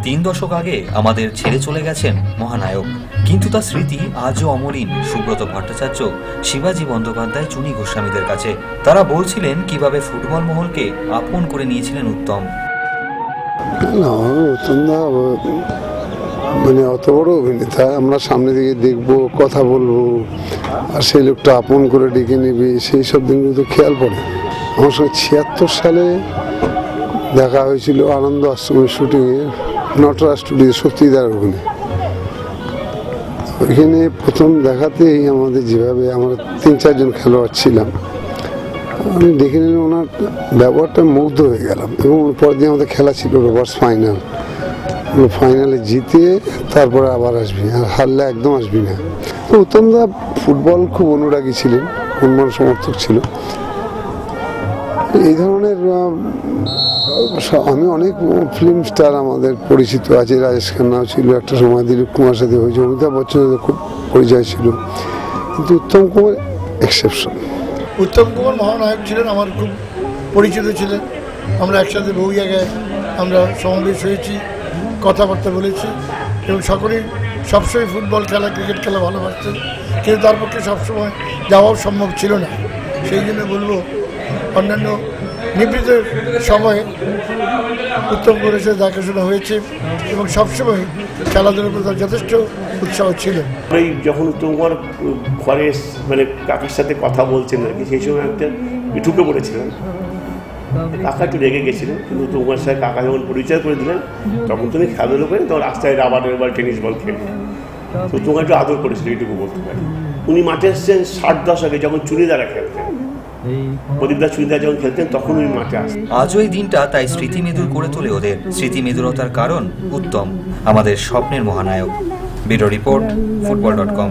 3 দশক আগে আমাদের ছেড়ে চলে গেছেন মহানায়ক, কিন্তু তার স্মৃতি আজও অমলিন সুব্রত ভট্টাচার্য, শিবাজি বন্দ্যোপাধ্যায়, চুনি গোস্বামীদের কাছে। তারা বলছিলেন কিভাবে ফুটবল মহলকে আপন করে নিয়েছিলেন উত্তম। মানে অত বড় অভিনেতা, আমরা সামনে দিকে দেখবো, কথা বলবো, আর সেই লোকটা আপন করে ডেকে নেবে, সেই সব দিনগুলো তো খেয়াল পড়ে। আমার সঙ্গে 76 সালে দেখা হয়েছিল আনন্দ আশ্রমের শুটিংয়ে, নটরাজ স্টুডিও, শক্তিদার ওখানে। ওইখানে প্রথম দেখাতেই আমাদের যেভাবে আমরা 3-4 জন খেলোয়াড় ছিলাম, আমি দেখে নিলাম ওনার ব্যবহারটা, মুগ্ধ হয়ে গেলাম। এবং পরের দিন আমাদের খেলা ছিল রোভার্স ফাইনাল, ফাইনালে জিতে তারপরে আবার আসবি, আর হারলে একদম আসবি না। তো উত্তমদা ফুটবল খুব অনুরাগী ছিলেন, উন্মান সমর্থক ছিল। এই ধরনের আমি অনেক ফিল্ম স্টার আমাদের পরিচিত আছে, রাজেশ খান্নাও ছিল একটা সময়, দিলীপ কুমার সাথে হয়েছে, অমিতাভ বচ্চনের খুব পরিচয় ছিল, কিন্তু উত্তম কুমার এক্সেপশন। উত্তম কুমার মহানায়ক ছিলেন, আমার খুব পরিচিত ছিলেন। আমরা একসাথে বহু জায়গায় আমরা সমাবেশ হয়েছি, কথাবার্তা বলেছি, এবং সকলেই সবসময় ফুটবল খেলা, ক্রিকেট খেলা ভালোবাসতেন, কিন্তু তার পক্ষে সবসময় যাওয়াও সম্ভব ছিল না। সেই জন্য বলবো, অন্যান্য নিবৃত সময়ে উত্তম কুমারের সাথে দেখাশোনা হয়েছে, এবং সবসময় খেলাধুলার প্রতি যথেষ্ট উৎসাহ ছিল। যখন উত্তম কুমার ঘরে মানে কাকার সাথে কথা বলছেন আর কি, সেই সময় একটা ঢুকে পড়েছিলেন। কাকা একটু রেগে গেছিলেন, কিন্তু তোমার সাথে কাকা যখন পরিচয় করে দিলেন, তখন তুমি খেলাধুলো করেন, তখন রাস্তায় রাবারের বল, টেনিস বল খেলে, তো তোমার একটু আদর করেছিল, এইটুকু বলতে পারি। উনি মাঠে এসছেন 60 দশকে, যখন চুড়িদারা খেলতেন, প্রদীপদা চুড়িদার যখন খেলতেন, তখন উনি মাঠে আসতেন। আজও এই দিনটা তাই স্মৃতিমেদুর করে তোলে ওদের। স্মৃতিমেদুরতার কারণ উত্তম, আমাদের স্বপ্নের মহানায়ক। Bureau report, football.com।